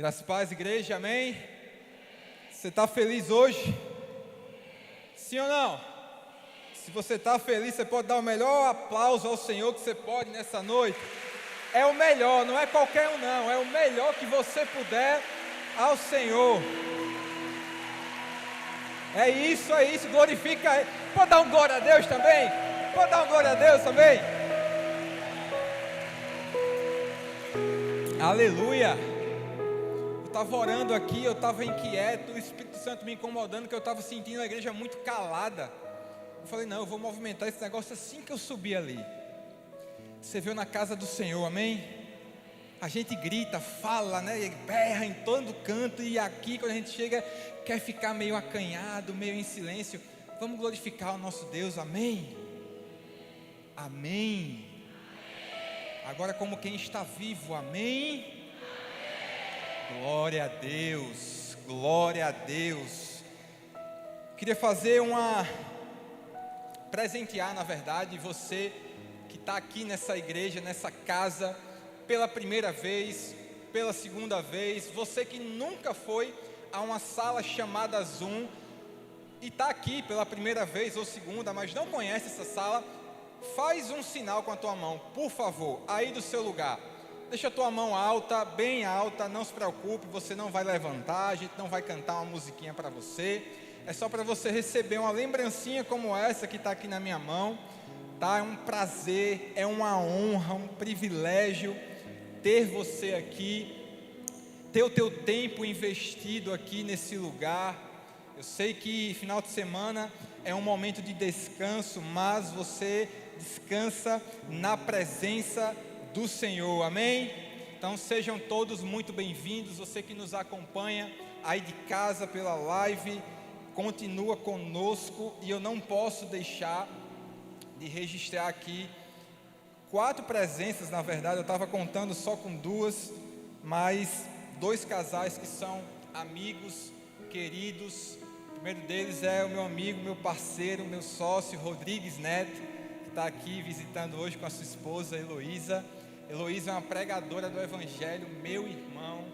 Graças a paz, igreja, amém? Você está feliz hoje? Sim ou não? Se você está feliz, você pode dar o melhor aplauso ao Senhor que você pode nessa noite. É o melhor, não é qualquer um não, é o melhor que você puder ao Senhor. É isso, glorifica Ele. Pode dar um glória a Deus também? Pode dar um glória a Deus também? Aleluia! Eu estava orando aqui, eu estava inquieto, o Espírito Santo me incomodando, que eu estava sentindo a igreja muito calada. Eu falei, não, eu vou movimentar esse negócio assim que eu subir ali. Você viu na casa do Senhor, amém? A gente grita, fala, né, e berra em todo canto, e aqui quando a gente chega, quer ficar meio acanhado, meio em silêncio. Vamos glorificar o nosso Deus, amém? Amém. Agora como quem está vivo, amém? Glória a Deus, glória a Deus. Queria presentear, na verdade, você que está aqui nessa igreja, nessa casa, pela primeira vez, pela segunda vez, você que nunca foi a uma sala chamada Zoom, e está aqui pela primeira vez ou segunda, mas não conhece essa sala, faz um sinal com a tua mão, por favor, aí do seu lugar. Deixa a tua mão alta, bem alta, não se preocupe, você não vai levantar, a gente não vai cantar uma musiquinha para você, é só para você receber uma lembrancinha como essa que está aqui na minha mão, tá? É um prazer, é uma honra, um privilégio ter você aqui, ter o teu tempo investido aqui nesse lugar. Eu sei que final de semana é um momento de descanso, mas você descansa na presença do Senhor, amém? Então sejam todos muito bem-vindos. Você que nos acompanha aí de casa pela live, continua conosco, e eu não posso deixar de registrar aqui 4 presenças, na verdade eu estava contando só com 2, mas 2 casais que são amigos, queridos. O primeiro deles é o meu amigo, meu parceiro, meu sócio, Rodrigues Neto, que está aqui visitando hoje com a sua esposa, Heloísa. Heloísa é uma pregadora do Evangelho, meu irmão,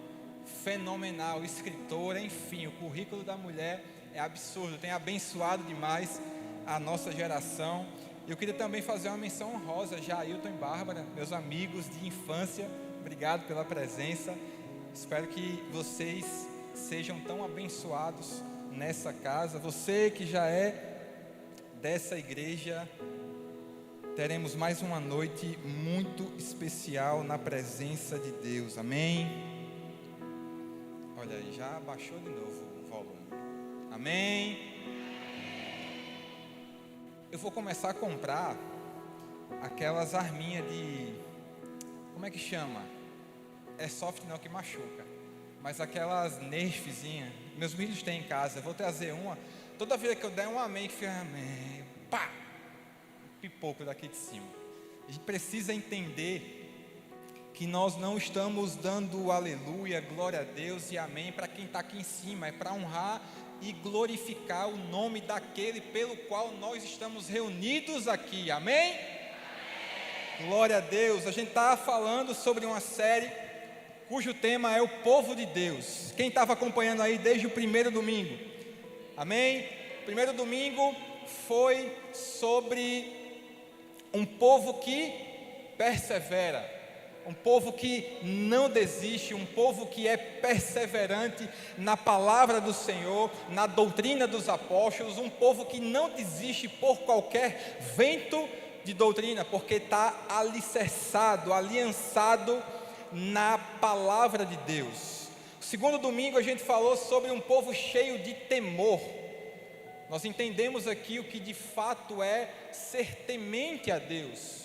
fenomenal, escritora, enfim, o currículo da mulher é absurdo, tem abençoado demais a nossa geração. Eu queria também fazer uma menção honrosa, Jailton e Bárbara, meus amigos de infância, obrigado pela presença, espero que vocês sejam tão abençoados nessa casa. Você que já é dessa igreja, teremos mais uma noite muito especial na presença de Deus, amém? Olha aí, já baixou de novo o volume, amém? Eu vou começar a comprar aquelas arminhas de, como é que chama? É soft não, que machuca, mas aquelas nerfzinhas, meus filhos têm em casa, eu vou trazer uma, toda vez que eu der um amém, que fica amém, pá, pipoco daqui de cima. A gente precisa entender que nós não estamos dando aleluia, glória a Deus e amém para quem está aqui em cima, é para honrar e glorificar o nome daquele pelo qual nós estamos reunidos aqui, amém? Amém. Glória a Deus. A gente está falando sobre uma série cujo tema é o povo de Deus. Quem estava acompanhando aí desde o primeiro domingo? Amém? O primeiro domingo foi sobre um povo que persevera, um povo que não desiste, um povo que é perseverante na palavra do Senhor, na doutrina dos apóstolos, um povo que não desiste por qualquer vento de doutrina, porque está alicerçado, aliançado na palavra de Deus. No segundo domingo a gente falou sobre um povo cheio de temor. Nós entendemos aqui o que de fato é ser temente a Deus.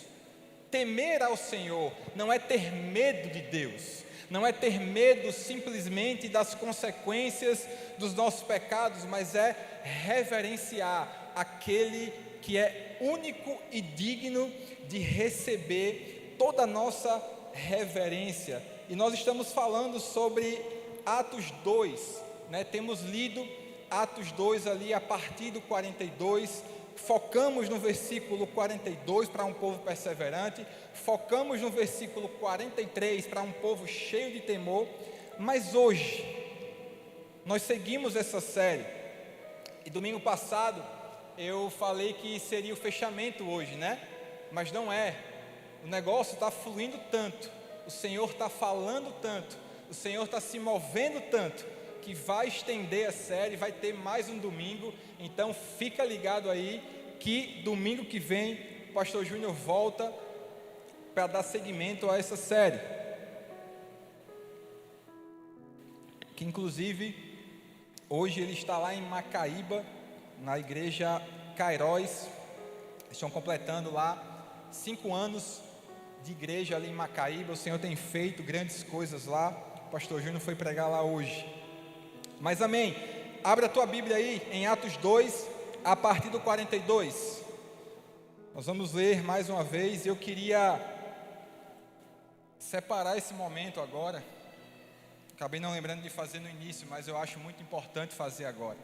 Temer ao Senhor não é ter medo de Deus, não é ter medo simplesmente das consequências dos nossos pecados, mas é reverenciar aquele que é único e digno de receber toda a nossa reverência. E nós estamos falando sobre Atos 2, né? Temos lido Atos 2 ali a partir do 42, focamos no versículo 42 para um povo perseverante, focamos no versículo 43 para um povo cheio de temor, Mas hoje, nós seguimos essa série, e domingo passado eu falei que seria o fechamento hoje, né? Mas não é, o negócio está fluindo tanto, o Senhor está falando tanto, o Senhor está se movendo tanto, que vai estender a série, vai ter mais um domingo. Então fica ligado aí, que domingo que vem o pastor Júnior volta para dar seguimento a essa série, que inclusive hoje ele está lá em Macaíba, na igreja Cairóis. Estão completando lá 5 anos de igreja ali em Macaíba. O Senhor tem feito grandes coisas lá. O pastor Júnior foi pregar lá hoje. Mas amém, abra a tua Bíblia aí em Atos 2, a partir do 42. Nós vamos ler mais uma vez. Eu queria separar esse momento agora, acabei não lembrando de fazer no início, mas eu acho muito importante fazer agora.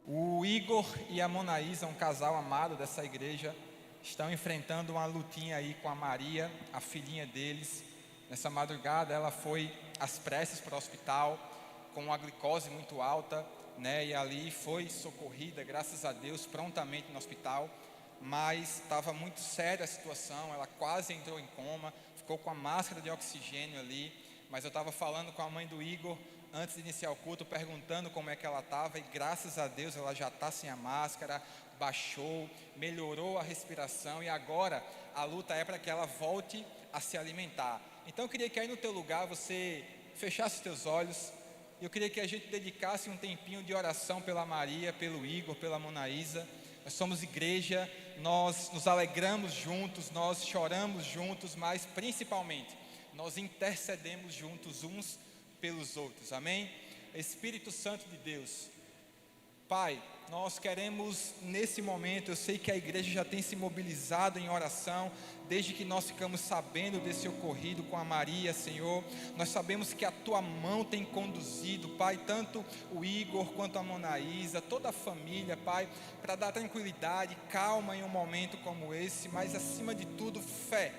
O Igor e a Monaísa, um casal amado dessa igreja, estão enfrentando uma lutinha aí com a Maria, a filhinha deles. Nessa madrugada ela foi às pressas para o hospital, com uma glicose muito alta, né? E ali foi socorrida, graças a Deus, prontamente no hospital. Mas estava muito séria a situação, ela quase entrou em coma, ficou com a máscara de oxigênio ali. Mas eu estava falando com a mãe do Igor antes de iniciar o culto, perguntando como é que ela estava, e graças a Deus ela já está sem a máscara, baixou, melhorou a respiração, e agora a luta é para que ela volte a se alimentar. Então eu queria que aí no teu lugar você fechasse os teus olhos. Eu queria que a gente dedicasse um tempinho de oração pela Maria, pelo Igor, pela Monaísa. Nós somos igreja, nós nos alegramos juntos, nós choramos juntos, mas principalmente nós intercedemos juntos uns pelos outros, amém? Espírito Santo de Deus, Pai, nós queremos nesse momento, eu sei que a igreja já tem se mobilizado em oração, desde que nós ficamos sabendo desse ocorrido com a Maria, Senhor. Nós sabemos que a Tua mão tem conduzido, Pai, tanto o Igor quanto a Monaísa, toda a família, Pai, para dar tranquilidade, calma em um momento como esse, mas acima de tudo, fé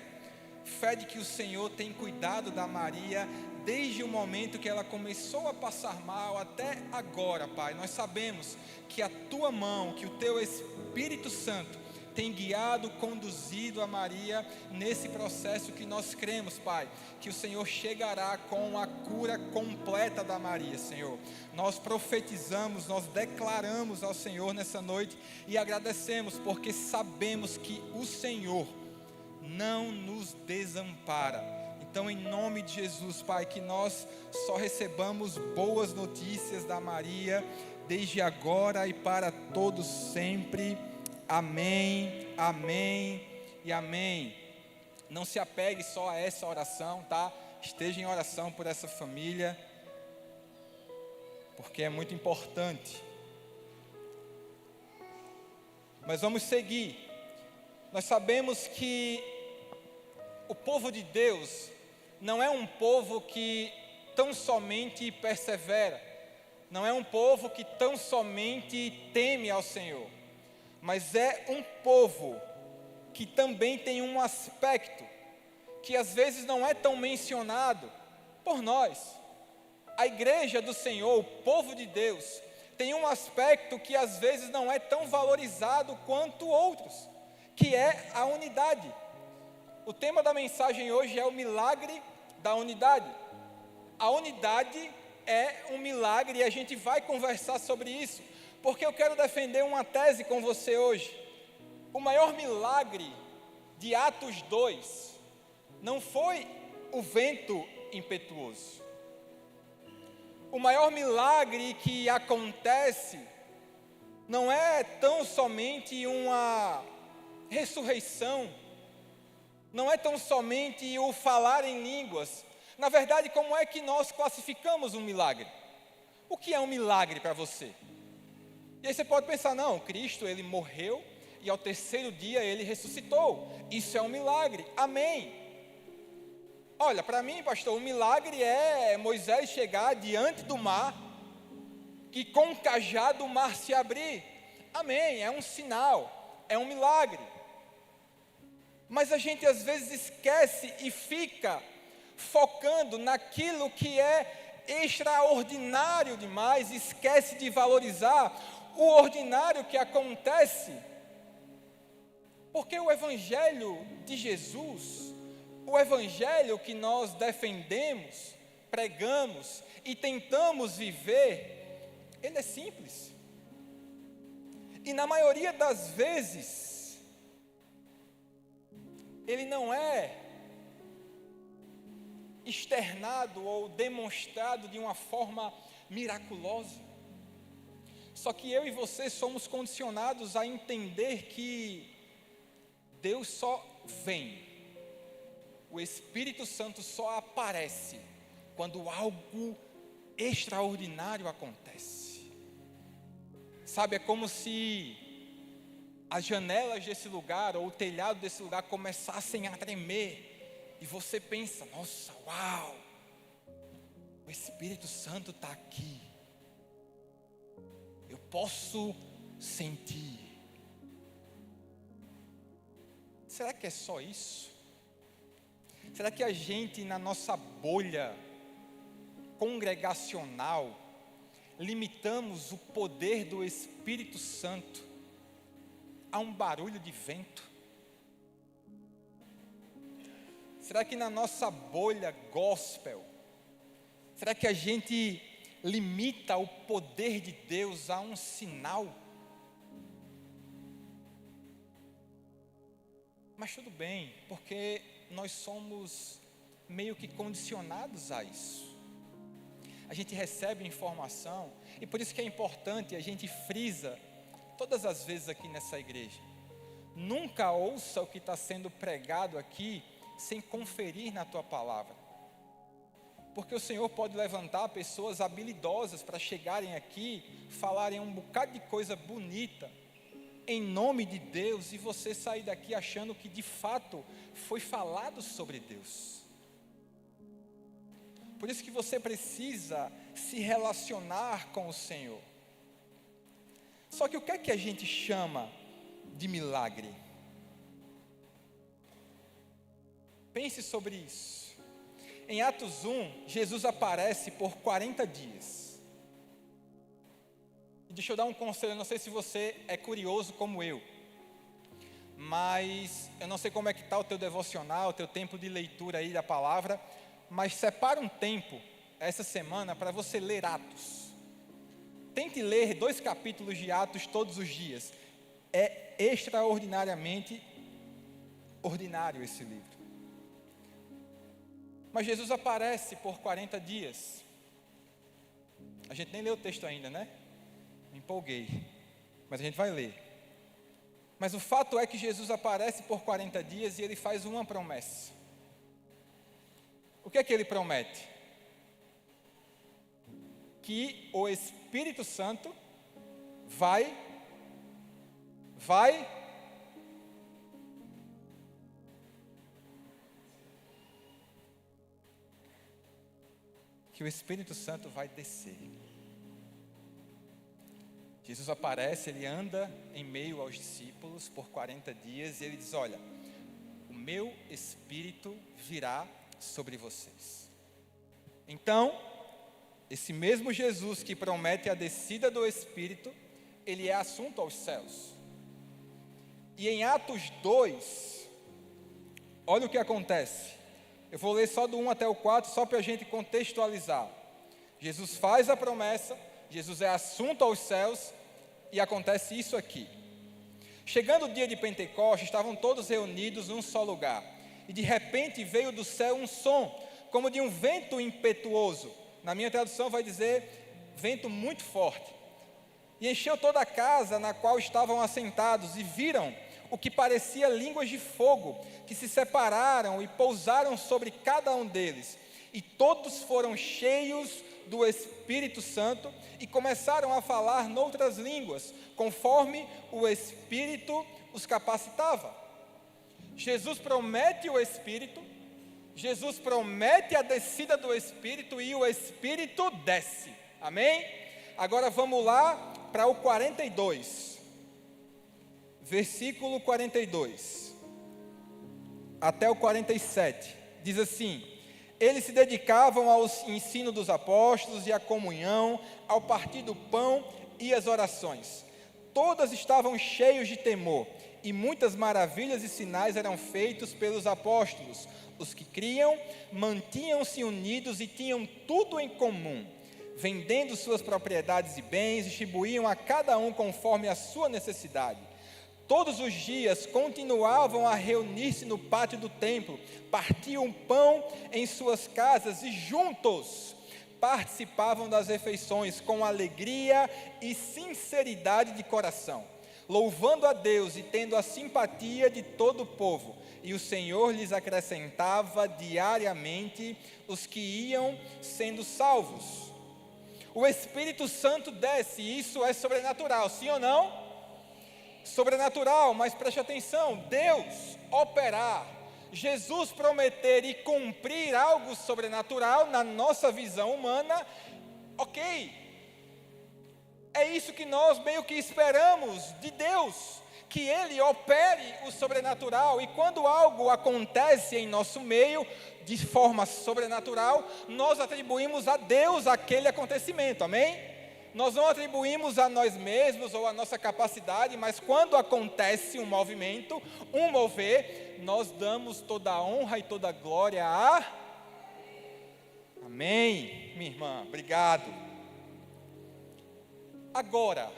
de que o Senhor tem cuidado da Maria, desde o momento que ela começou a passar mal até agora, Pai. Nós sabemos que a Tua mão, que o Teu Espírito Santo tem guiado, conduzido a Maria nesse processo, que nós cremos, Pai, que o Senhor chegará com a cura completa da Maria, Senhor. Nós profetizamos, nós declaramos ao Senhor nessa noite e agradecemos, porque sabemos que o Senhor não nos desampara. Então, em nome de Jesus, Pai, que nós só recebamos boas notícias da Maria, desde agora e para todos sempre. Amém, amém e amém. Não se apegue só a essa oração, tá? Esteja em oração por essa família, porque é muito importante. Mas vamos seguir. Nós sabemos que o povo de Deus não é um povo que tão somente persevera, não é um povo que tão somente teme ao Senhor, mas é um povo que também tem um aspecto que às vezes não é tão mencionado por nós. A igreja do Senhor, o povo de Deus, tem um aspecto que às vezes não é tão valorizado quanto outros, que é a unidade. O tema da mensagem hoje é o milagre da unidade. A unidade é um milagre e a gente vai conversar sobre isso, porque eu quero defender uma tese com você hoje. O maior milagre de Atos 2 não foi o vento impetuoso. O maior milagre que acontece não é tão somente uma ressurreição, não é tão somente o falar em línguas. Na verdade, como é que nós classificamos um milagre? O que é um milagre para você? E aí você pode pensar, não, Cristo, Ele morreu e ao terceiro dia Ele ressuscitou. Isso é um milagre, amém. Olha, para mim, pastor, um milagre é Moisés chegar diante do mar, que com o cajado o mar se abrir. Amém, é um sinal, é um milagre. Mas a gente às vezes esquece e fica focando naquilo que é extraordinário demais, esquece de valorizar o ordinário que acontece. Porque o Evangelho de Jesus, o Evangelho que nós defendemos, pregamos e tentamos viver, ele é simples. E na maioria das vezes, ele não é externado ou demonstrado de uma forma miraculosa. Só que eu e você somos condicionados a entender que Deus só vem, o Espírito Santo só aparece quando algo extraordinário acontece. Sabe, é como se as janelas desse lugar, ou o telhado desse lugar começassem a tremer, e você pensa, nossa, uau, o Espírito Santo está aqui, eu posso sentir. Será que é só isso? Será que a gente, na nossa bolha congregacional, limitamos o poder do Espírito Santo a um barulho de vento? Será que na nossa bolha gospel, será que a gente limita o poder de Deus a um sinal? Mas tudo bem, porque nós somos meio que condicionados a isso. A gente recebe informação, e por isso que é importante, a gente frisa todas as vezes aqui nessa igreja. Nunca ouça o que está sendo pregado aqui sem conferir na tua palavra. Porque o Senhor pode levantar pessoas habilidosas para chegarem aqui, falarem um bocado de coisa bonita, em nome de Deus, e você sair daqui achando que de fato foi falado sobre Deus. Por isso que você precisa se relacionar com o Senhor. Só que o que é que a gente chama de milagre? Pense sobre isso. Em Atos 1, Jesus aparece por 40 dias. E deixa eu dar um conselho, eu não sei se você é curioso como eu, mas eu não sei como é que está o teu devocional, o teu tempo de leitura aí da palavra, mas separa um tempo essa semana para você ler Atos. Tente ler 2 capítulos de Atos todos os dias. É extraordinariamente ordinário esse livro. Mas Jesus aparece por 40 dias. A gente nem leu o texto ainda, né? Me empolguei. Mas a gente vai ler. Mas o fato é que Jesus aparece por 40 dias e ele faz uma promessa. O que é que ele promete? Que o Espírito Santo vai que o Espírito Santo vai descer. Jesus aparece, ele anda em meio aos discípulos por 40 dias e ele diz, olha, o meu Espírito virá sobre vocês. Então, esse mesmo Jesus que promete a descida do Espírito, ele é assunto aos céus. E em Atos 2, olha o que acontece. Eu vou ler só do 1 até o 4, só para a gente contextualizar. Jesus faz a promessa, Jesus é assunto aos céus, e acontece isso aqui. Chegando o dia de Pentecostes, estavam todos reunidos num só lugar, e de repente veio do céu um som, como de um vento impetuoso. Na minha tradução vai dizer, vento muito forte. E encheu toda a casa na qual estavam assentados, e viram o que parecia línguas de fogo, que se separaram e pousaram sobre cada um deles. E todos foram cheios do Espírito Santo e começaram a falar noutras línguas, conforme o Espírito os capacitava. Jesus promete o Espírito, Jesus promete a descida do Espírito e o Espírito desce. Amém? Agora vamos lá para o 42. Versículo 42 até o 47, diz assim: Eles se dedicavam ao ensino dos apóstolos e à comunhão, ao partir do pão e às orações. Todas estavam cheios de temor, e muitas maravilhas e sinais eram feitos pelos apóstolos. Os que criam mantinham-se unidos e tinham tudo em comum. Vendendo suas propriedades e bens, distribuíam a cada um conforme a sua necessidade. Todos os dias continuavam a reunir-se no pátio do templo, partiam pão em suas casas e juntos participavam das refeições com alegria e sinceridade de coração, louvando a Deus e tendo a simpatia de todo o povo. E o Senhor lhes acrescentava diariamente os que iam sendo salvos. O Espírito Santo desce, e isso é sobrenatural, sim ou não? Sobrenatural, mas preste atenção, Deus operar, Jesus prometer e cumprir algo sobrenatural na nossa visão humana, ok, é isso que nós meio que esperamos de Deus, que Ele opere o sobrenatural, e quando algo acontece em nosso meio, de forma sobrenatural, nós atribuímos a Deus aquele acontecimento, amém? Nós não atribuímos a nós mesmos ou a nossa capacidade, mas quando acontece um movimento, um mover, nós damos toda a honra e toda a glória a... Amém, minha irmã, obrigado. Agora,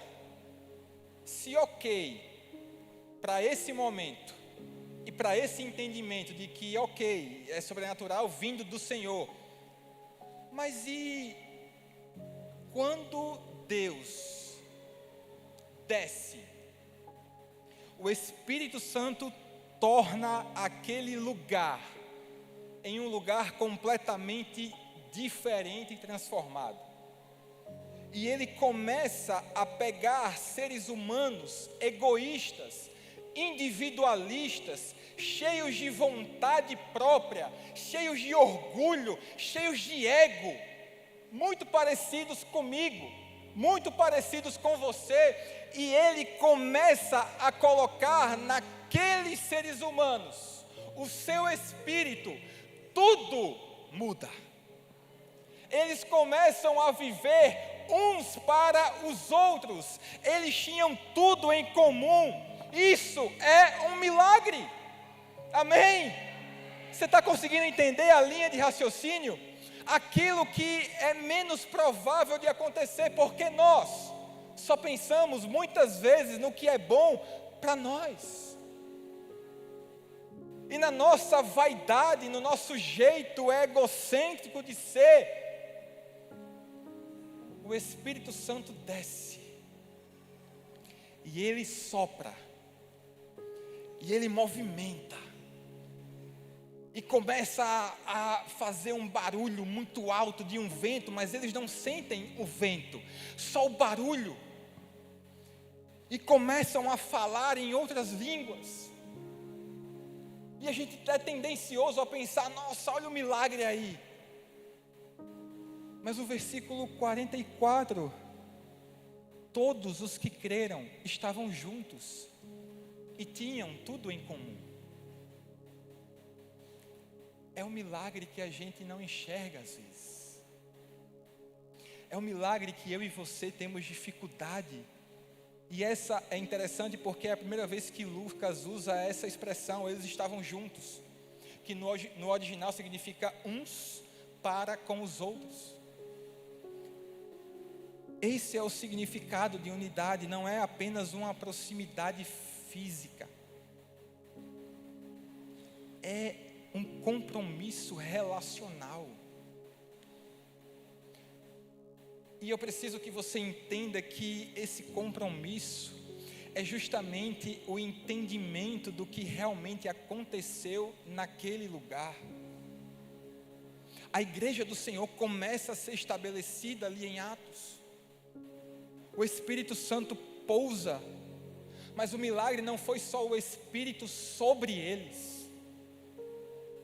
se ok, para esse momento, e para esse entendimento de que ok, é sobrenatural vindo do Senhor, mas e quando Deus desce, o Espírito Santo torna aquele lugar em um lugar completamente diferente e transformado. E ele começa a pegar seres humanos egoístas, individualistas, cheios de vontade própria, cheios de orgulho, cheios de ego, muito parecidos comigo, muito parecidos com você, e ele começa a colocar naqueles seres humanos o seu espírito, tudo muda. Eles começam a viver uns para os outros, eles tinham tudo em comum. Isso é um milagre, amém? Você está conseguindo entender a linha de raciocínio? Aquilo que é menos provável de acontecer, porque nós só pensamos muitas vezes no que é bom para nós, e na nossa vaidade, no nosso jeito egocêntrico de ser, o Espírito Santo desce, e ele sopra, e ele movimenta, e começa a fazer um barulho muito alto de um vento, mas eles não sentem o vento, só o barulho, e começam a falar em outras línguas, e a gente é tendencioso a pensar, nossa, olha o milagre aí, mas o versículo 44, todos os que creram estavam juntos, e tinham tudo em comum. É um milagre que a gente não enxerga às vezes. É um milagre que eu e você temos dificuldade. E essa é interessante porque é a primeira vez que Lucas usa essa expressão, eles estavam juntos. Que no original significa uns para com os outros. Esse é o significado de unidade, não é apenas uma proximidade física. É um compromisso relacional. E eu preciso que você entenda que esse compromisso é justamente o entendimento do que realmente aconteceu naquele lugar. A igreja do Senhor começa a ser estabelecida ali em Atos. O Espírito Santo pousa, mas o milagre não foi só o Espírito sobre eles,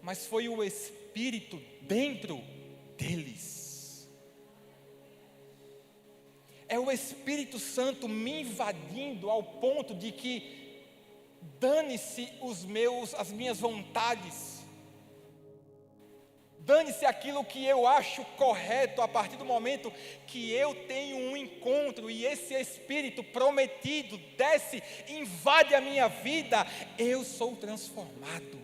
mas foi o Espírito dentro deles. É o Espírito Santo me invadindo ao ponto de que dane-se as minhas vontades, Dane-se aquilo que eu acho correto, a partir do momento que eu tenho um encontro e esse Espírito prometido desce, invade a minha vida, eu sou transformado.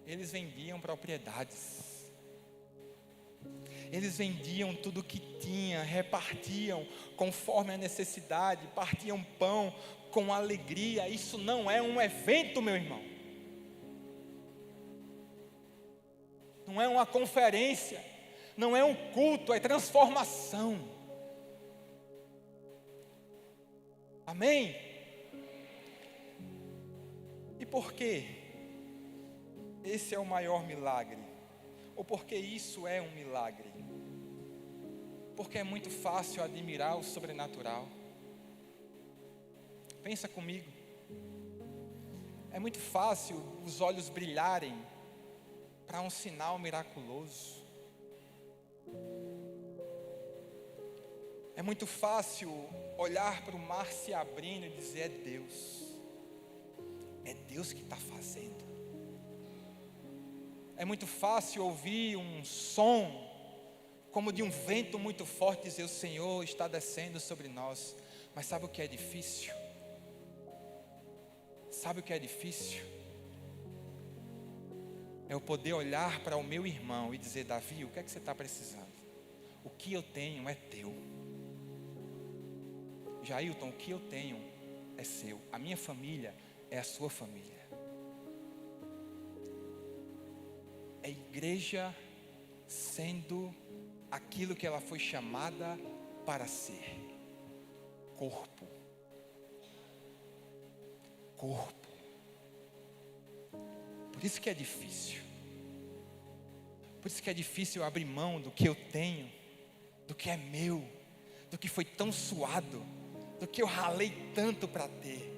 Eles vendiam propriedades, eles vendiam tudo que tinha, repartiam conforme a necessidade, partiam pão com alegria. Isso não é um evento, meu irmão. Não é uma conferência, não é um culto, é transformação. Amém? E por quê? Esse é o maior milagre. Ou porque isso é um milagre? Porque é muito fácil admirar o sobrenatural. Pensa comigo. É muito fácil os olhos brilharem para um sinal miraculoso. É muito fácil olhar para o mar se abrindo e dizer: é Deus. É Deus que está fazendo. É muito fácil ouvir um som como de um vento muito forte e dizer: o Senhor está descendo sobre nós. Mas sabe o que é difícil? Sabe o que é difícil? É eu poder olhar para o meu irmão e dizer: Davi, o que é que você está precisando? O que eu tenho é teu. Jailton, o que eu tenho é seu. A minha família é a sua família. É a igreja sendo aquilo que ela foi chamada para ser. Corpo. Corpo. Por isso que é difícil. Por isso que é difícil abrir mão do que eu tenho, do que é meu, do que foi tão suado, do que eu ralei tanto para ter,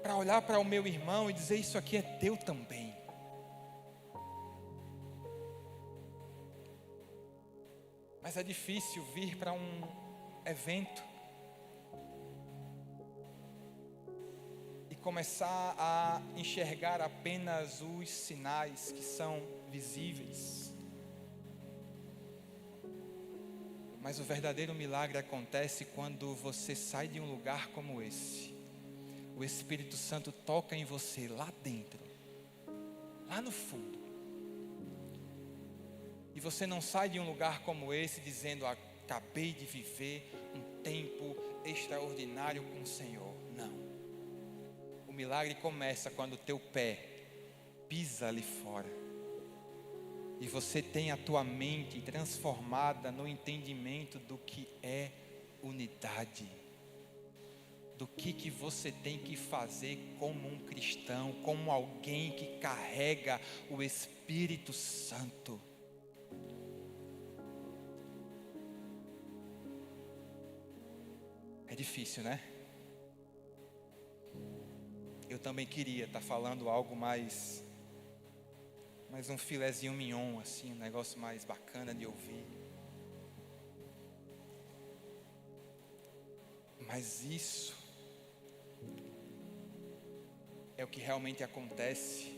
para olhar para o meu irmão e dizer: isso aqui é teu também. Mas é difícil vir para um evento e começar a enxergar apenas os sinais que são visíveis. Mas o verdadeiro milagre acontece quando você sai de um lugar como esse. O Espírito Santo toca em você lá dentro, lá no fundo. E você não sai de um lugar como esse dizendo: acabei de viver um tempo extraordinário com o Senhor. Não. O milagre começa quando o teu pé pisa ali fora. E você tem a tua mente transformada no entendimento do que é unidade. Do que você tem que fazer como um cristão, como alguém que carrega o Espírito Santo. É difícil, né? Eu também queria estar falando algo mais um filezinho mignon, assim, um negócio mais bacana de ouvir. Mas isso é o que realmente acontece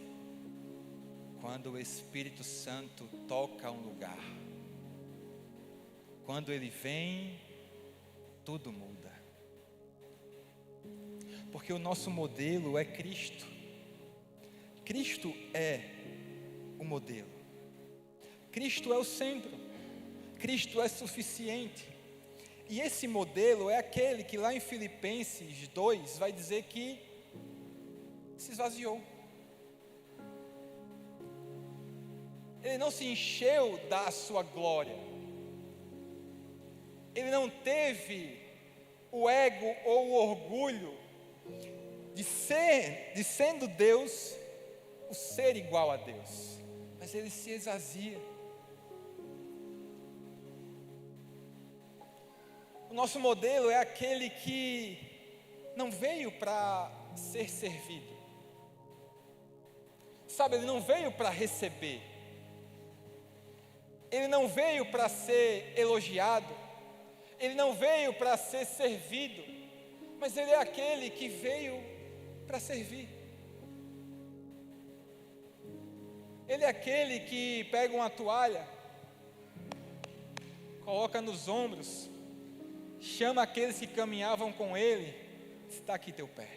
quando o Espírito Santo toca um lugar. Quando ele vem, tudo muda. Porque o nosso modelo é Cristo. Cristo é o modelo. Cristo é o centro. Cristo é suficiente. E esse modelo é aquele que lá em Filipenses 2 vai dizer que se esvaziou. Ele não se encheu da sua glória. Ele não teve o ego ou o orgulho de sendo Deus, o ser igual a Deus. Mas ele se esvazia. O nosso modelo é aquele que não veio para ser servido. Sabe, ele não veio para receber. Ele não veio para ser elogiado. Ele não veio para ser servido. Mas ele é aquele que veio para servir. Ele é aquele que pega uma toalha, coloca nos ombros, chama aqueles que caminhavam com ele, está aqui teu pé.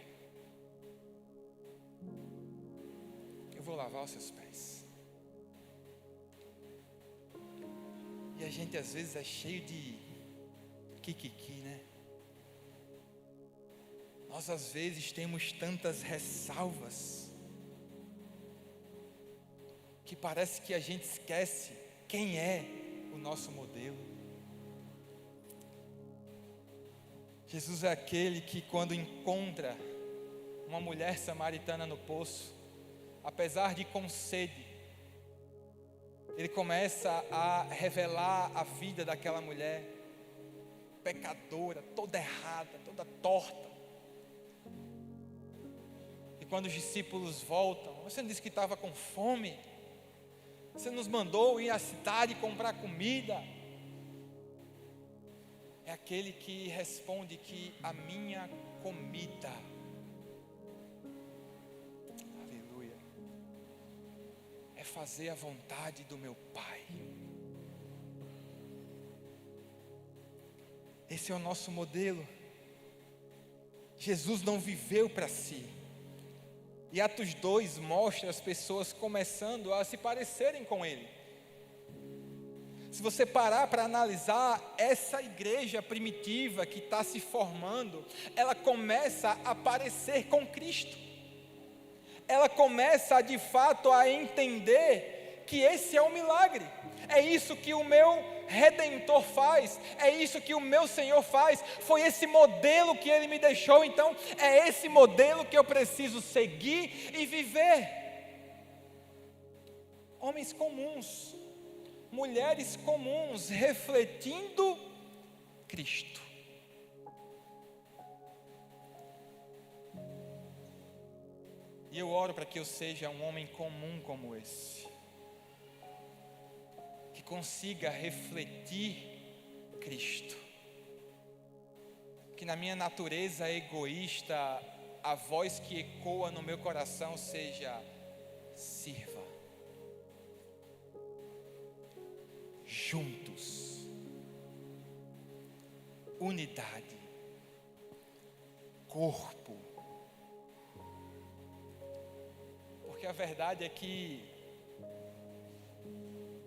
Eu vou lavar os seus pés. E a gente às vezes é cheio de kikiki, né? Nós às vezes temos tantas ressalvas, que parece que a gente esquece quem é o nosso modelo. Jesus é aquele que, quando encontra uma mulher samaritana no poço, apesar de com sede, ele começa a revelar a vida daquela mulher, pecadora, toda errada, toda torta. E quando os discípulos voltam, você não disse que estava com fome? Você nos mandou ir à cidade comprar comida. É aquele que responde que a minha comida, aleluia, é fazer a vontade do meu Pai. Esse é o nosso modelo. Jesus não viveu para si. E Atos 2 mostra as pessoas começando a se parecerem com ele. Se você parar para analisar, essa igreja primitiva que está se formando, ela começa a parecer com Cristo. Ela começa de fato a entender que esse é o milagre. É isso que o meu Redentor faz, é isso que o meu Senhor faz, foi esse modelo que Ele me deixou, então é esse modelo que eu preciso seguir e viver. Homens comuns, mulheres comuns, refletindo Cristo. E eu oro para que eu seja um homem comum como esse, que consiga refletir Cristo, que na minha natureza egoísta, a voz que ecoa no meu coração seja: sirva. Juntos, unidade, corpo, porque a verdade é que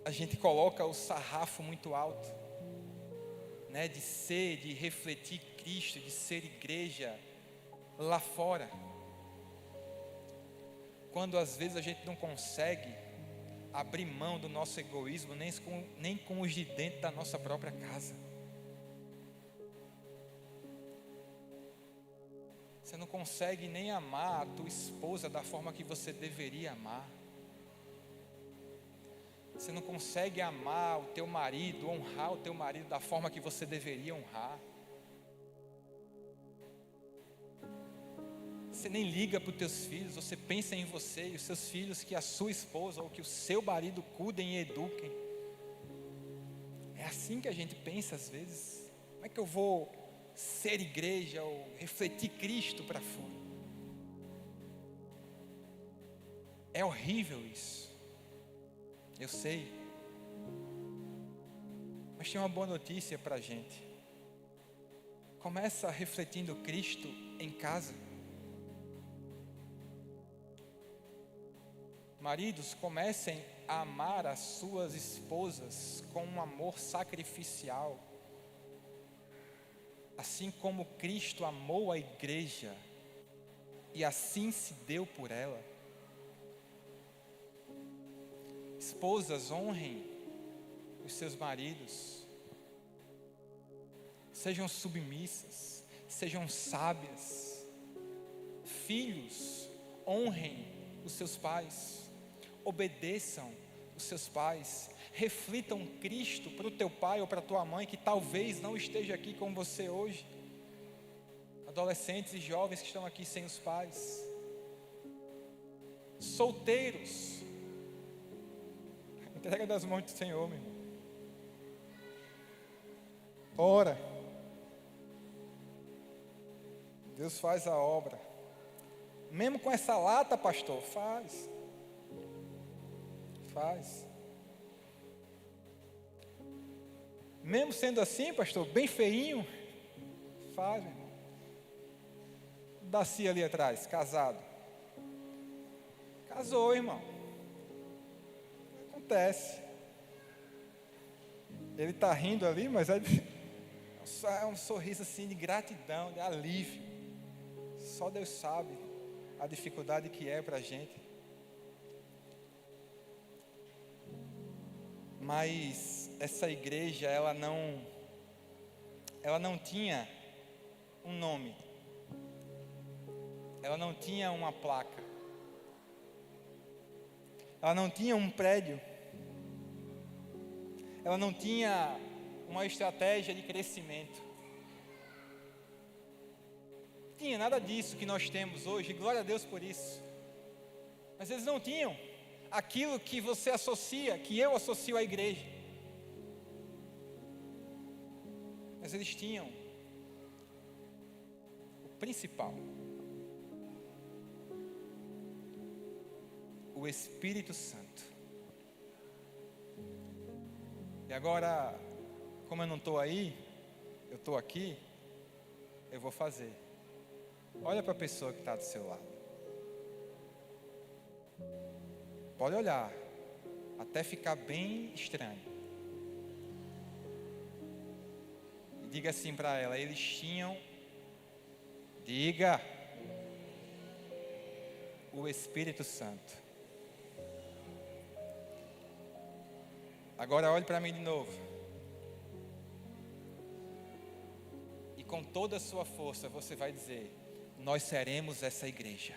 a gente coloca o sarrafo muito alto, né, de ser, de refletir Cristo, de ser igreja lá fora, quando às vezes a gente não consegue abrir mão do nosso egoísmo, nem com os de dentro da nossa própria casa. Você não consegue nem amar a tua esposa da forma que você deveria amar. Você não consegue amar o teu marido, honrar o teu marido da forma que você deveria honrar. Você nem liga para os teus filhos, você pensa em você e os seus filhos, que a sua esposa ou que o seu marido cuidem e eduquem. É assim que a gente pensa às vezes. Como é que eu vou ser igreja ou refletir Cristo para fora? É horrível isso, eu sei. Mas tem uma boa notícia para a gente. Começa refletindo Cristo em casa. Maridos, comecem a amar as suas esposas com um amor sacrificial, assim como Cristo amou a igreja e assim se deu por ela. Esposas, honrem os seus maridos, sejam submissas, sejam sábias. Filhos, honrem os seus pais, obedeçam os seus pais, reflitam Cristo para o teu pai ou para a tua mãe, que talvez não esteja aqui com você hoje. Adolescentes e jovens que estão aqui sem os pais. Solteiros, entrega das mãos do Senhor, meu irmão. Ora, Deus faz a obra. Mesmo com essa lata, pastor, faz. Faz. Mesmo sendo assim, pastor, bem feinho, faz, meu irmão. Daci ali atrás, casado. Casou, irmão. Acontece. Ele está rindo ali, mas é um sorriso assim de gratidão, de alívio. Só Deus sabe a dificuldade que é para a gente. Mas essa igreja, ela não tinha um nome. Ela não tinha uma placa. Ela não tinha um prédio. Ela não tinha uma estratégia de crescimento. Não tinha nada disso que nós temos hoje, glória a Deus por isso. Mas eles não tinham aquilo que você associa, que eu associo à igreja. Mas eles tinham o principal: o Espírito Santo. E agora, como eu não estou aí, eu estou aqui, eu vou fazer. Olha para a pessoa que está do seu lado. Pode olhar, até ficar bem estranho. E diga assim para ela: eles tinham, diga, o Espírito Santo. Agora olhe para mim de novo. E com toda a sua força você vai dizer: nós seremos essa igreja.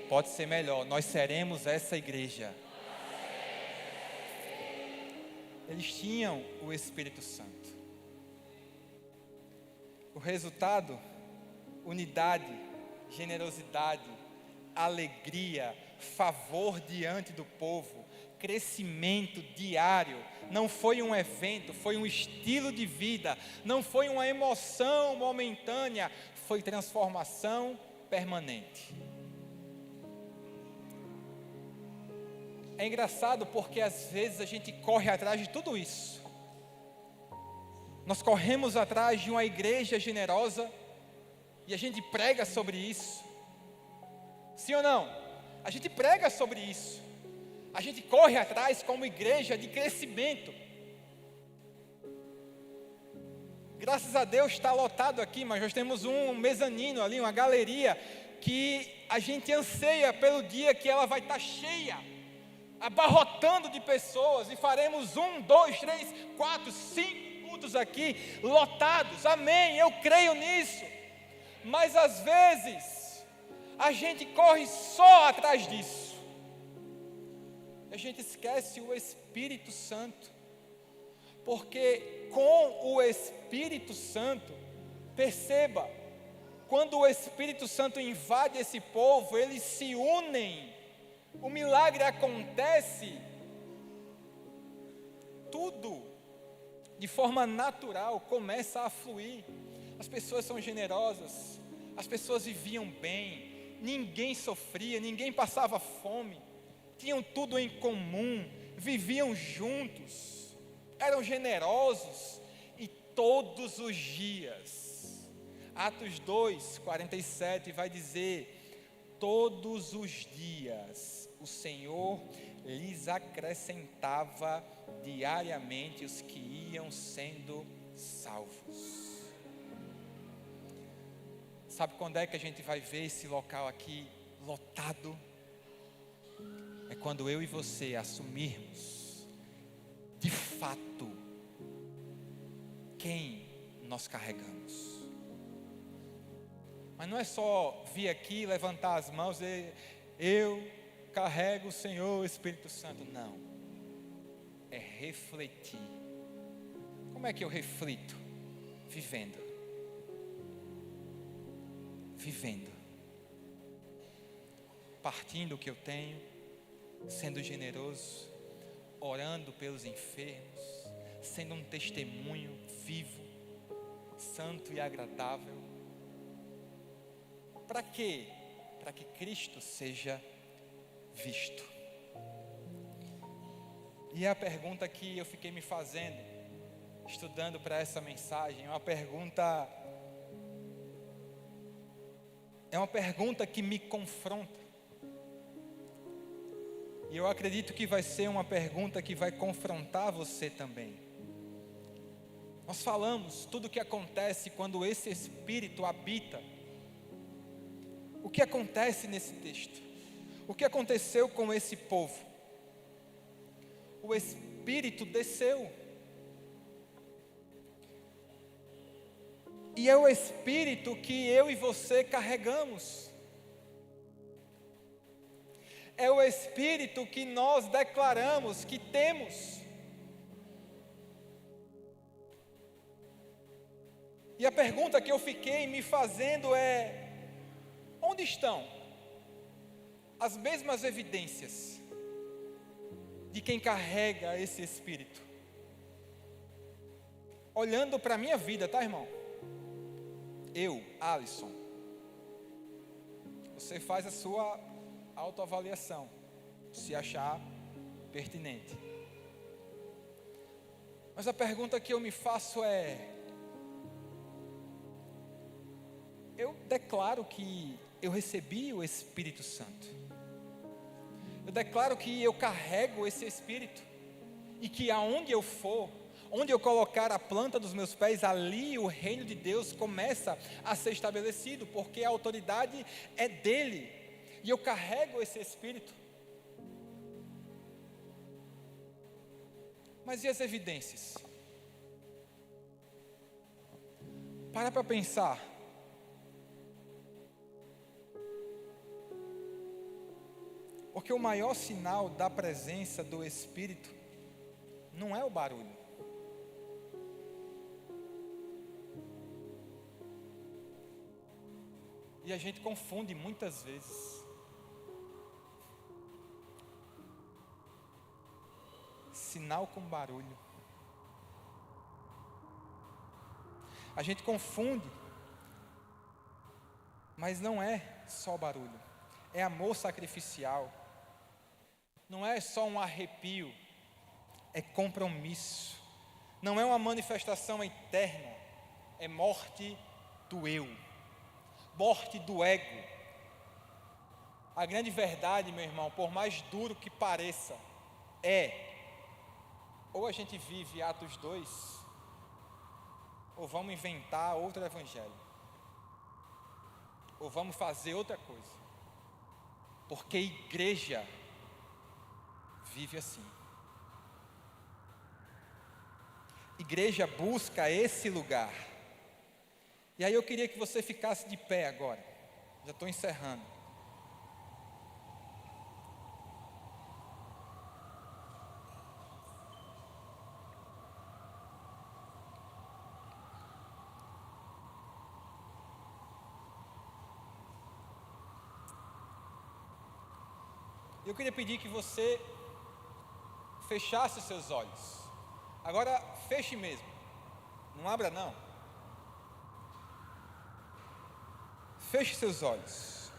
Pode ser melhor: nós seremos essa igreja. Eles tinham o Espírito Santo. O resultado: unidade, generosidade, alegria, favor diante do povo, crescimento diário. Não foi um evento, foi um estilo de vida. Não foi uma emoção momentânea, foi transformação permanente. É engraçado porque às vezes a gente corre atrás de tudo isso. Nós corremos atrás de uma igreja generosa e a gente prega sobre isso. Sim ou não? A gente prega sobre isso. A gente corre atrás como igreja de crescimento. Graças a Deus está lotado aqui, mas nós temos um mezanino ali, uma galeria, que a gente anseia pelo dia que ela vai estar cheia, abarrotando de pessoas, e faremos 1, 2, 3, 4, 5 cultos aqui, lotados. Amém, eu creio nisso. Mas às vezes a gente corre só atrás disso. A gente esquece o Espírito Santo. Porque com o Espírito Santo, perceba, quando o Espírito Santo invade esse povo, eles se unem, o milagre acontece, tudo de forma natural começa a fluir. As pessoas são generosas, as pessoas viviam bem, ninguém sofria, ninguém passava fome, tinham tudo em comum, viviam juntos, eram generosos, e todos os dias, Atos 2, 47 vai dizer: todos os dias o Senhor lhes acrescentava diariamente os que iam sendo salvos. Sabe quando é que a gente vai ver esse local aqui lotado? É quando eu e você assumirmos de fato quem nós carregamos. Mas não é só vir aqui, levantar as mãos e eu carrego o Senhor, o Espírito Santo. Não, é refletir. Como é que eu reflito? Vivendo, partindo o que eu tenho, sendo generoso, orando pelos enfermos, sendo um testemunho vivo, santo e agradável. Para quê? Para que Cristo seja visto. E é a pergunta que eu fiquei me fazendo, estudando para essa mensagem, é uma pergunta que me confronta. E eu acredito que vai ser uma pergunta que vai confrontar você também. Nós falamos tudo o que acontece quando esse Espírito habita. O que acontece nesse texto? O que aconteceu com esse povo? O Espírito desceu. E é o Espírito que eu e você carregamos. É o Espírito que nós declaramos que temos. E a pergunta que eu fiquei me fazendo é: onde estão as mesmas evidências de quem carrega esse Espírito? Olhando para a minha vida, tá, irmão? Eu, Alisson, você faz a sua autoavaliação, se achar pertinente. Mas a pergunta que eu me faço é: eu declaro que eu recebi o Espírito Santo. Eu declaro que eu carrego esse Espírito. E que aonde eu for, onde eu colocar a planta dos meus pés, ali o reino de Deus começa a ser estabelecido. Porque a autoridade é dele. E eu carrego esse Espírito. Mas e as evidências? Para pensar. Porque o maior sinal da presença do Espírito não é o barulho. E a gente confunde muitas vezes sinal com barulho. A gente confunde, mas não é só barulho, é amor sacrificial. Não é só um arrepio, é compromisso. Não é uma manifestação eterna, é morte do eu, morte do ego. A grande verdade, meu irmão, por mais duro que pareça, ou a gente vive Atos 2, ou vamos inventar outro evangelho, ou vamos fazer outra coisa, porque igreja vive assim. Igreja busca esse lugar. E aí eu queria que você ficasse de pé agora. Já estou encerrando. Eu queria pedir que você fechasse os seus olhos. Agora feche mesmo. Não abra não. Feche seus olhos.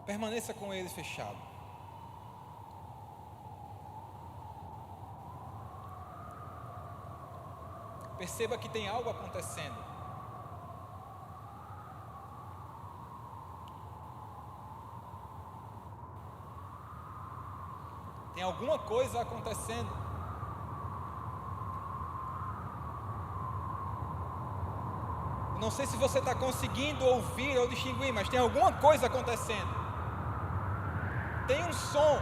Permaneça com eles fechados. Perceba que tem algo acontecendo. Tem alguma coisa acontecendo. Eu não sei se você está conseguindo ouvir ou distinguir, mas tem alguma coisa acontecendo. Tem um som.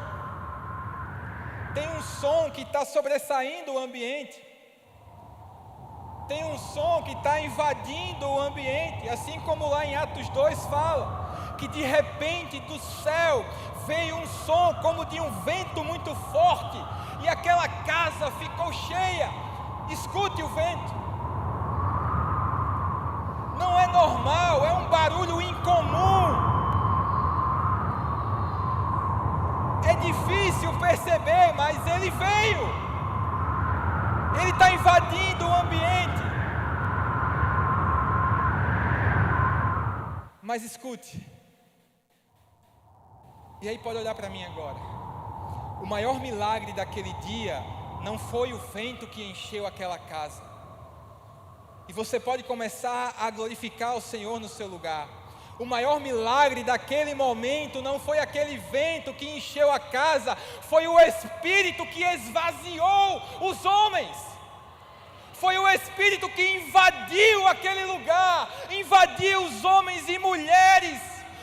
Tem um som que está sobressaindo o ambiente. Tem um som que está invadindo o ambiente. Assim como lá em Atos 2 fala, que de repente do céu veio um som como de um vento muito forte, e aquela casa ficou cheia. Escute o vento. Não é normal, é um barulho incomum. É difícil perceber, mas ele veio. Ele está invadindo o ambiente. Mas escute, e aí pode olhar para mim agora. O maior milagre daquele dia não foi o vento que encheu aquela casa. E você pode começar a glorificar o Senhor no seu lugar. O maior milagre daquele momento não foi aquele vento que encheu a casa, foi o Espírito que esvaziou os homens. Foi o Espírito que invadiu aquele lugar, invadiu os homens e mulheres.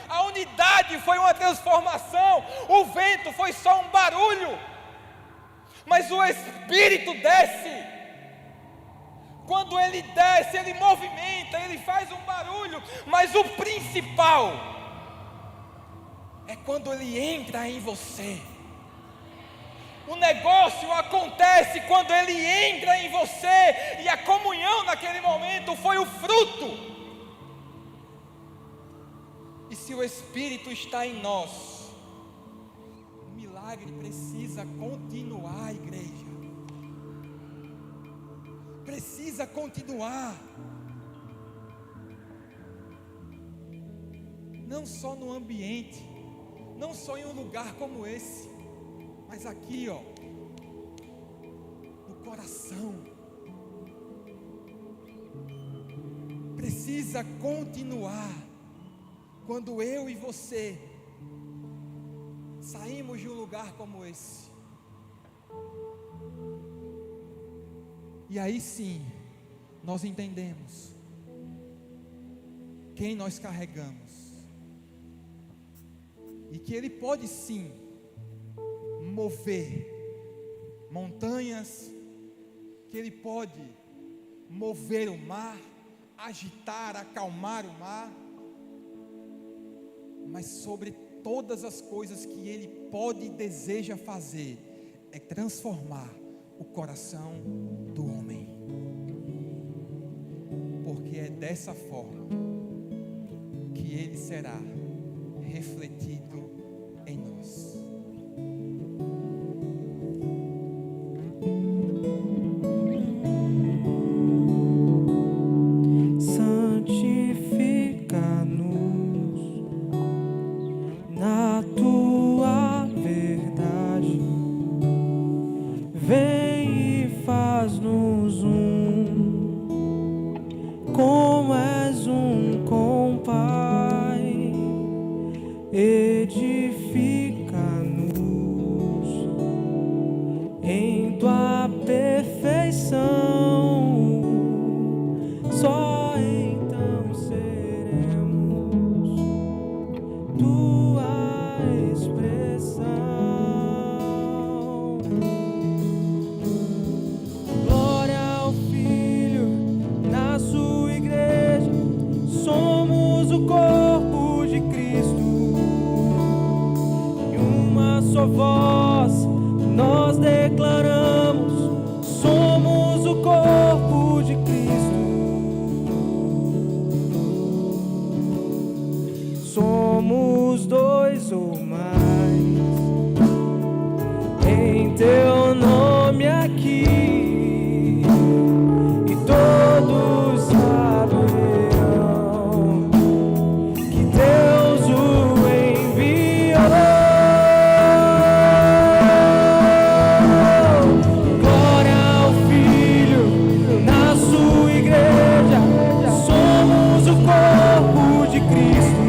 A unidade foi uma transformação, o vento foi só um barulho, mas o Espírito desce. Quando ele desce, ele movimenta, ele faz um barulho, mas o principal é quando ele entra em você. O negócio acontece quando ele entra em você, e a comunhão naquele momento foi o fruto. E se o Espírito está em nós, o milagre precisa continuar, igreja. Precisa continuar. Não só no ambiente, não só em um lugar como esse, mas aqui, ó, no coração. Precisa continuar. Quando eu e você saímos de um lugar como esse, e aí sim, nós entendemos quem nós carregamos, e que Ele pode sim mover montanhas, que Ele pode mover o mar, agitar, acalmar o mar, mas sobre todas as coisas que Ele pode e deseja fazer, é transformar o coração do homem, porque é dessa forma que Ele será refletido em nós. Santifica-nos na tua verdade, vem e faz-nos como és com o Pai. Edifica-nos em tua perfeição, só então seremos tua expressão. Glória ao Filho na sua igreja, somos o corpo de Cristo, em uma só voz nós declaramos: somos o corpo de Cristo, somos dois ou mais em teu nome aqui, e todos saberão que Deus o enviou. Glória ao Filho na sua igreja, somos o corpo de Cristo,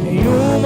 em uma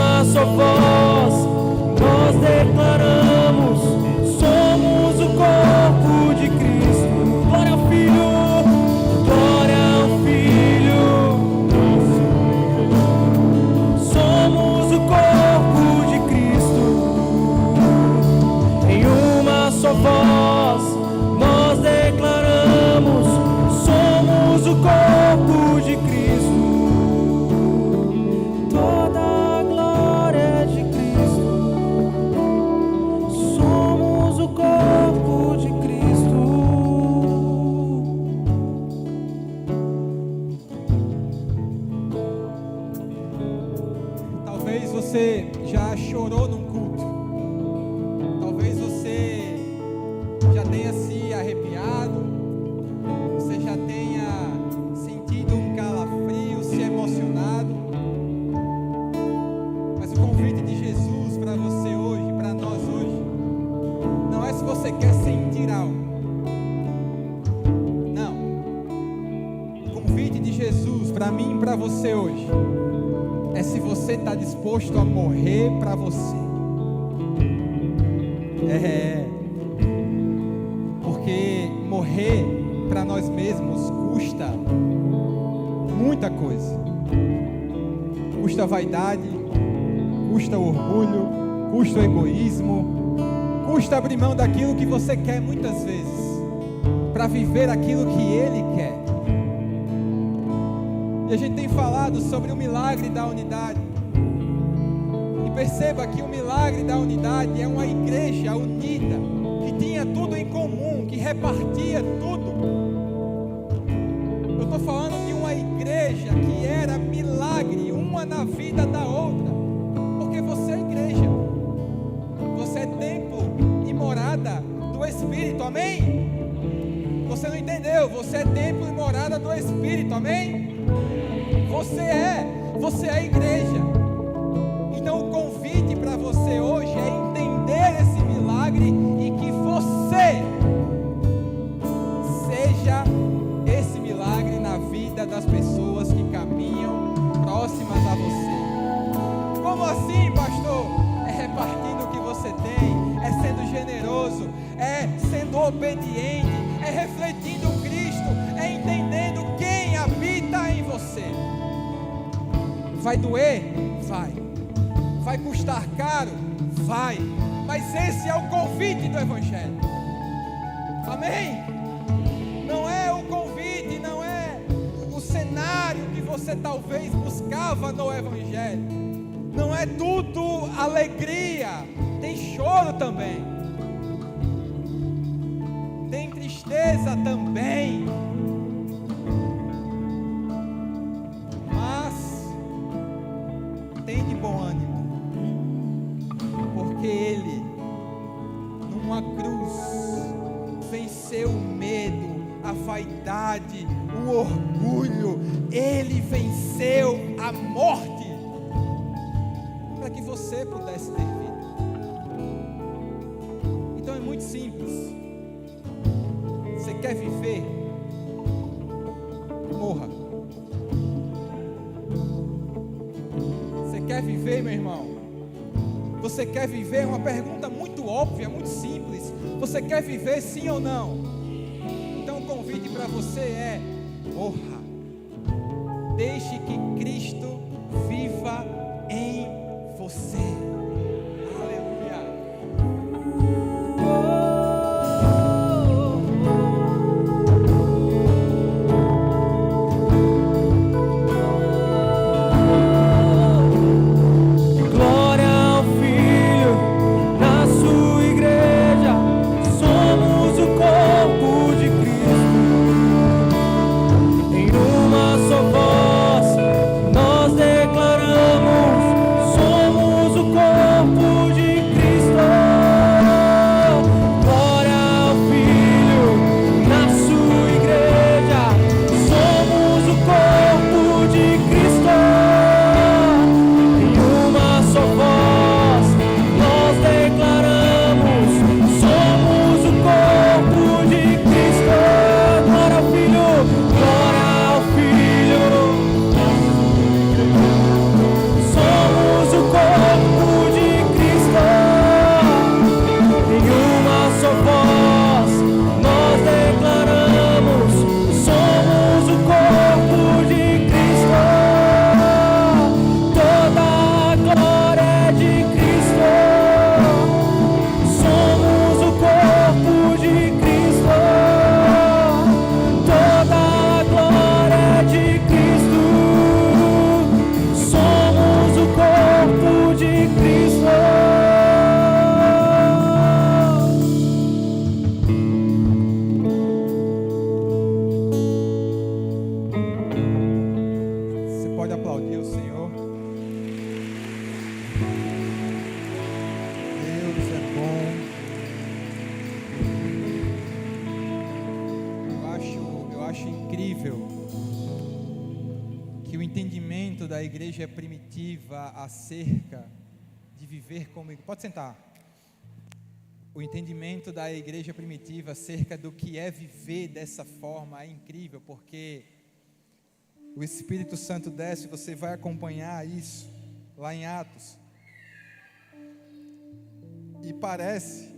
para mim e para você hoje é se você está disposto a morrer para você. Porque morrer para nós mesmos custa muita coisa. Custa a vaidade, custa o orgulho, custa o egoísmo, custa abrir mão daquilo que você quer muitas vezes, para viver aquilo que Ele quer. E a gente tem falado sobre o milagre da unidade. E perceba que o milagre da unidade é uma igreja unida, que tinha tudo em comum, que repartia tudo. Eu estou falando de uma igreja que era milagre, uma na vida da outra. Porque você é igreja. Você é templo e morada do Espírito, amém? Você não entendeu? Você é templo e morada do Espírito, amém? Você é igreja. Então o convite para você hoje é entender esse milagre e que você seja esse milagre na vida das pessoas que caminham próximas a você. Como assim, pastor? É repartindo o que você tem, é sendo generoso, é sendo obediente, é refletindo Cristo, é entendendo quem habita em você. Vai doer? Vai. Vai custar caro? Vai. Mas esse é o convite do Evangelho. Amém? Não é o convite, não é o cenário que você talvez buscava no Evangelho. Não é tudo alegria. Tem choro também. Tem tristeza também. Tem de bom ânimo, porque Ele, numa cruz, venceu o medo, a vaidade, o orgulho. Ele venceu a morte, para que você pudesse ter vida. Então é muito simples. Você quer viver? Morra. Quer viver, meu irmão? Você quer viver? Uma pergunta muito óbvia, muito simples. Você quer viver sim ou não? Então o convite para você é: morra. Deixe que Cristo viva em você. Da igreja primitiva acerca de viver como... Pode sentar. O entendimento da igreja primitiva acerca do que é viver dessa forma é incrível, porque o Espírito Santo desce, você vai acompanhar isso lá em Atos. E parece,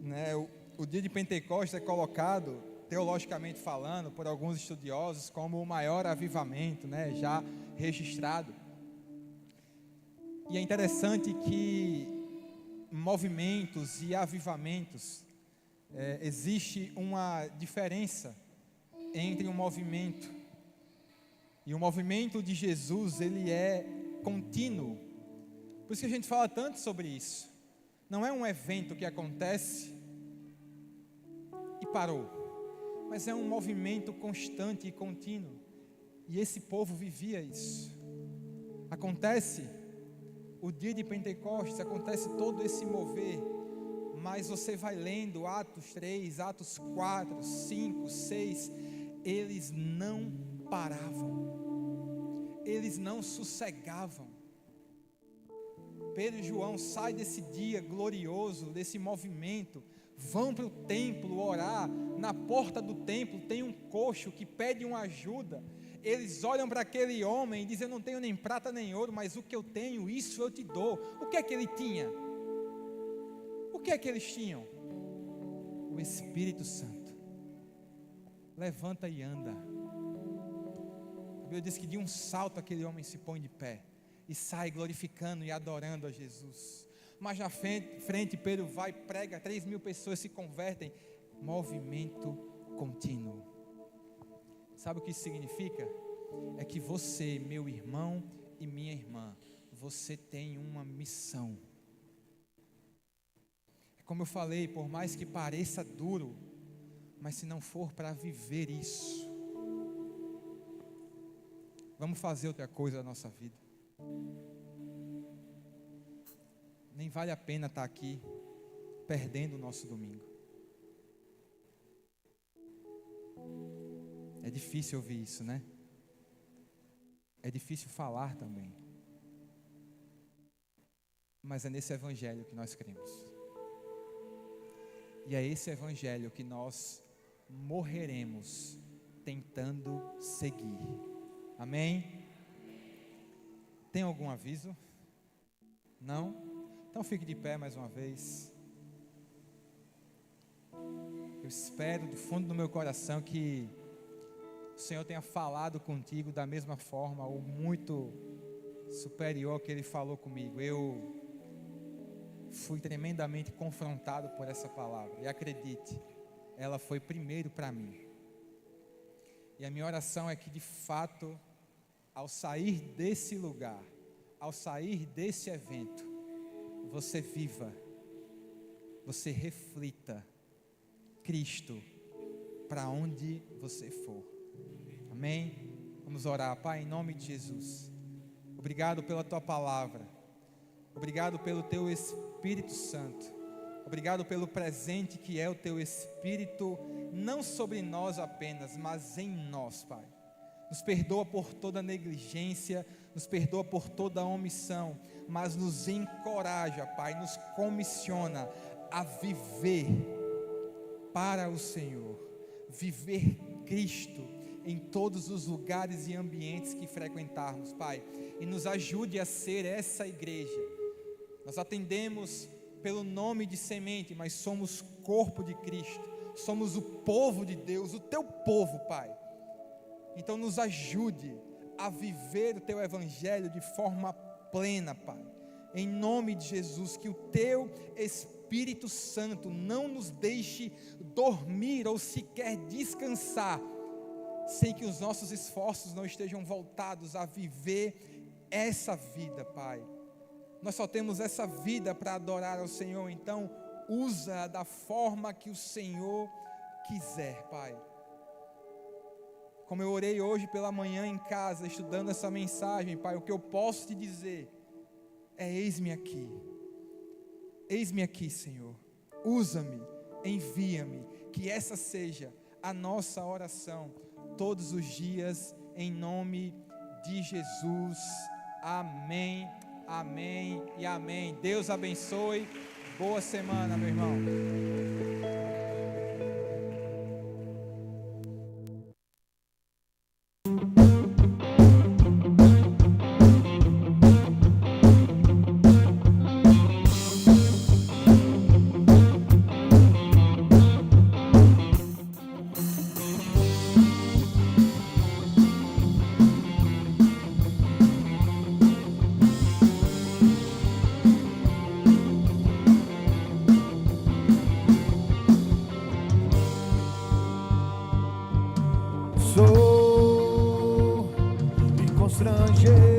né, o dia de Pentecostes é colocado, teologicamente falando, por alguns estudiosos, como o maior avivamento, né, já registrado. E é interessante que movimentos e avivamentos, existe uma diferença entre um movimento, e o movimento de Jesus, ele é contínuo. Por isso que a gente fala tanto sobre isso. Não é um evento que acontece e parou, mas é um movimento constante e contínuo. E esse povo vivia isso. Acontece o dia de Pentecostes, acontece todo esse mover, mas você vai lendo Atos 3, Atos 4, 5, 6, eles não paravam, eles não sossegavam. Pedro e João saem desse dia glorioso, desse movimento, vão para o templo orar. Na porta do templo tem um coxo que pede uma ajuda. Eles olham para aquele homem e dizem: eu não tenho nem prata nem ouro, mas o que eu tenho, isso eu te dou. O que é que ele tinha? O que é que eles tinham? O Espírito Santo. Levanta e anda. A Bíblia diz que de um salto aquele homem se põe de pé e sai glorificando e adorando a Jesus. Mas na frente Pedro vai, prega, 3.000 pessoas se convertem. Movimento contínuo. Sabe o que isso significa? É que você, meu irmão e minha irmã, você tem uma missão. É como eu falei, por mais que pareça duro, mas se não for para viver isso, vamos fazer outra coisa na nossa vida. Nem vale a pena estar aqui perdendo o nosso domingo. É difícil ouvir isso, né? É difícil falar também. Mas é nesse evangelho que nós cremos. E é esse evangelho que nós morreremos tentando seguir. Amém? Tem algum aviso? Não? Então fique de pé mais uma vez. Eu espero do fundo do meu coração que o Senhor tenha falado contigo da mesma forma, ou muito superior ao que Ele falou comigo. Eu fui tremendamente confrontado por essa palavra, e acredite, ela foi primeiro para mim. E a minha oração é que de fato, ao sair desse lugar, ao sair desse evento, você viva, você reflita Cristo para onde você for. Amém? Vamos orar. Pai, em nome de Jesus, obrigado pela Tua palavra, obrigado pelo Teu Espírito Santo, obrigado pelo presente que é o Teu Espírito, não sobre nós apenas, mas em nós, Pai. Nos perdoa por toda negligência, nos perdoa por toda omissão, mas nos encoraja, Pai, nos comissiona a viver para o Senhor, viver Cristo em todos os lugares e ambientes que frequentarmos, Pai, e nos ajude a ser essa igreja. Nós atendemos pelo nome de semente, mas somos corpo de Cristo, somos o povo de Deus, o Teu povo, Pai. Então nos ajude a viver o Teu Evangelho de forma plena, Pai. Em nome de Jesus, que o Teu Espírito Santo não nos deixe dormir ou sequer descansar, sem que os nossos esforços não estejam voltados a viver essa vida, Pai. Nós só temos essa vida para adorar ao Senhor, então usa da forma que o Senhor quiser, Pai. Como eu orei hoje pela manhã em casa, estudando essa mensagem, Pai, o que eu posso te dizer é: eis-me aqui, Senhor, usa-me, envia-me, que essa seja a nossa oração todos os dias, em nome de Jesus. Amém, amém e amém. Deus abençoe, boa semana, meu irmão. precisou me constranger.